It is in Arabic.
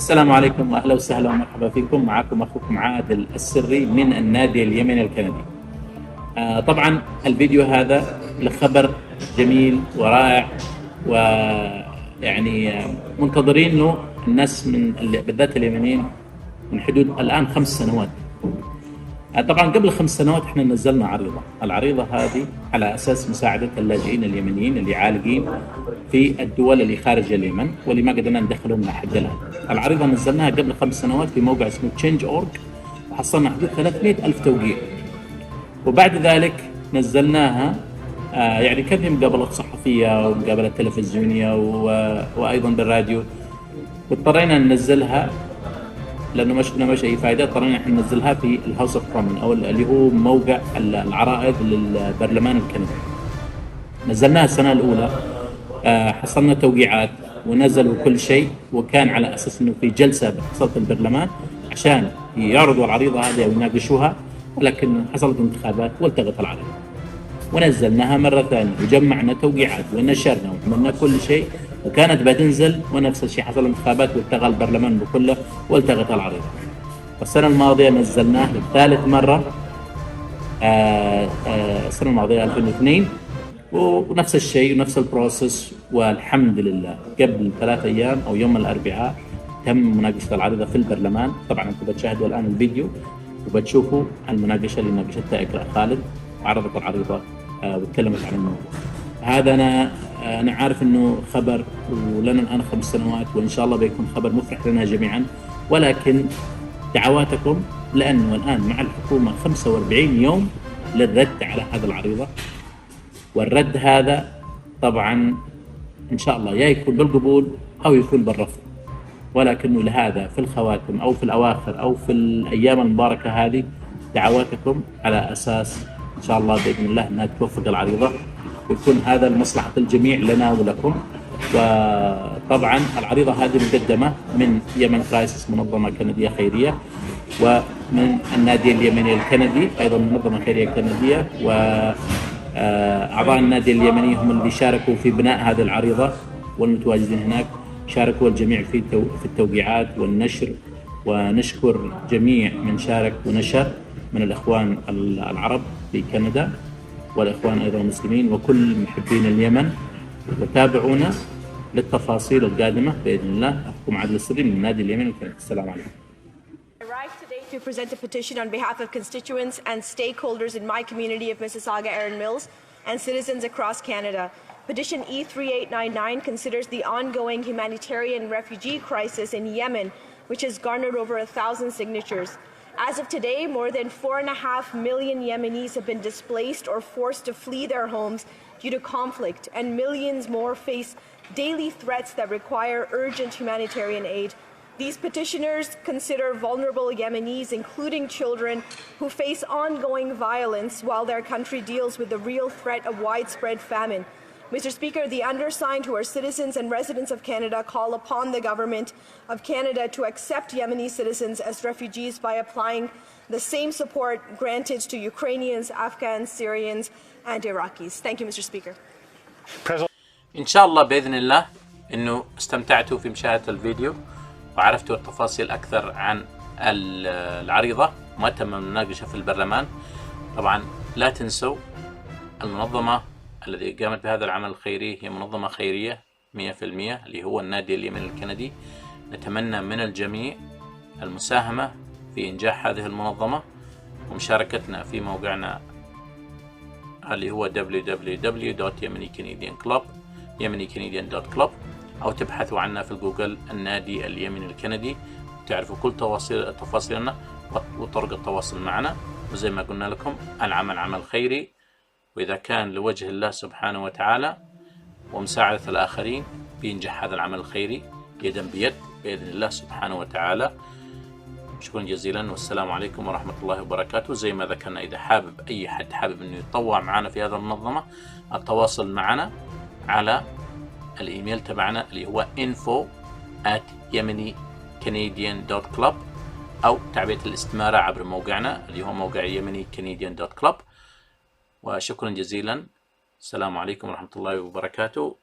السلام عليكم واهلا وسهلا ومرحبا فيكم. معكم اخوكم عادل السري من النادي اليمني الكندي. طبعا الفيديو هذا لخبر جميل ورائع، ويعني منتظرين له الناس من بالذات اليمنيين من حدود الان 5 سنوات. طبعا قبل 5 سنوات احنا نزلنا العريضة هذه على اساس مساعدة اللاجئين اليمنيين اللي عالقين في الدول اللي خارج اليمن واللي ما قدرنا ندخلهم لحد الان. العريضة نزلناها قبل 5 سنوات في موقع اسمه Change.org، وحصلنا حدود 300 ألف توقيع. وبعد ذلك نزلناها يعني كان في مقابلات صحفية ومقابلات تلفزيونية وأيضا بالراديو، واضطرينا ننزلها لانه ما شفنا اي فائده. اضطرينا احنا ننزلها في الهاوس اوف كومن او اللي هو موقع العرائض للبرلمان الكندي. نزلناها السنه الاولى، حصلنا توقيعات ونزلوا كل شيء، وكان على اساس انه في جلسه بحصلت البرلمان عشان يعرضوا العريضه هذه او يناقشوها، ولكن حصلت انتخابات والتغت العريضه. ونزلناها مره ثانيه وجمعنا توقيعات ونشرنا وعملنا كل شيء، وكانت بتنزل ونفس الشيء حصل انتخابات والتغى البرلمان بكله والتغت العريضه. والسنه الماضيه نزلناه للثالث مره، السنه الماضيه 2002، ونفس الشيء ونفس البروسيس. والحمد لله قبل 3 أيام او يوم الاربعاء تم مناقشه العريضه في البرلمان. طبعا انتم بتشاهدوا الان الفيديو وبتشوفوا المناقشه اللي ناقشتها اقرا خالد، وعرضت العريضه وتكلمت عن الموضوع هذا. أنا عارف إنه خبر ولنا الآن 5 سنوات، وإن شاء الله بيكون خبر مفرح لنا جميعا، ولكن دعواتكم، لأنه الآن مع الحكومة 45 يوم للرد على هذه العريضة. والرد هذا طبعا إن شاء الله يا يكون بالقبول أو يكون بالرفض، ولكنه لهذا في الخواتم أو في الأواخر أو في الأيام المباركة هذه دعواتكم على أساس إن شاء الله بإذن الله أنها توفق العريضة ويكون هذا لمصلحة الجميع لنا ولكم. وطبعا العريضة هذه مقدمة من يمن كرايسيس، منظمة كندية خيرية، ومن النادي اليمني الكندي أيضا منظمة خيرية كندية، وأعضاء النادي اليمني هم اللي شاركوا في بناء هذه العريضة والمتواجدين هناك. شاركوا الجميع في التوقيعات والنشر، ونشكر جميع من شارك ونشر من الإخوان العرب في كندا والإخوان أيضا المسلمين وكل محبين اليمن. وتابعونا للتفاصيل القادمة بإذن الله. أخوكم عادل السري من النادي اليمني الكندي. السلام عليكم. I arrived today to present a petition on behalf of constituents and stakeholders in my community of Mississauga, Erin Mills, and citizens across Canada. Petition E3899 considers the ongoing humanitarian refugee crisis in Yemen, which has garnered over 1,000 signatures. As of today, more than 4.5 million Yemenis have been displaced or forced to flee their homes due to conflict, and millions more face daily threats that require urgent humanitarian aid. These petitioners consider vulnerable Yemenis, including children, who face ongoing violence while their country deals with the real threat of widespread famine. Mr. Speaker, the undersigned, who are citizens and residents of Canada, call upon the Government of Canada to accept Yemeni citizens as refugees by applying the same support granted to Ukrainians, Afghans, Syrians and Iraqis. Thank you, Mr. Speaker. إن شاء الله بإذن الله إنه استمتعتوا في مشاهدة الفيديو وعرفتوا التفاصيل أكثر عن العريضة وما تم المناقشة في البرلمان. طبعا لا تنسوا المنظمة الذي قامت بهذا العمل الخيري هي منظمة خيرية 100%، اللي هو النادي اليمني الكندي. نتمنى من الجميع المساهمة في إنجاح هذه المنظمة ومشاركتنا في موقعنا اللي هو www.yemencanadian.club أو تبحثوا عنا في جوجل النادي اليمني الكندي، تعرفوا كل تفاصيلنا وطرق التواصل معنا. وزي ما قلنا لكم العمل عمل خيري، وإذا كان لوجه الله سبحانه وتعالى ومساعدة الآخرين بينجح هذا العمل الخيري يدا بيد بإذن الله سبحانه وتعالى. شكرا جزيلا، والسلام عليكم ورحمة الله وبركاته. زي ما ذكرنا، إذا حابب أي حد حابب أنه يتطوع معنا في هذا المنظمة، التواصل معنا على الإيميل تبعنا اللي هو info@yemencanadian.club، أو تعبئة الاستمارة عبر موقعنا اللي هو موقع yemencanadian.club. وشكرا جزيلا، السلام عليكم ورحمة الله وبركاته.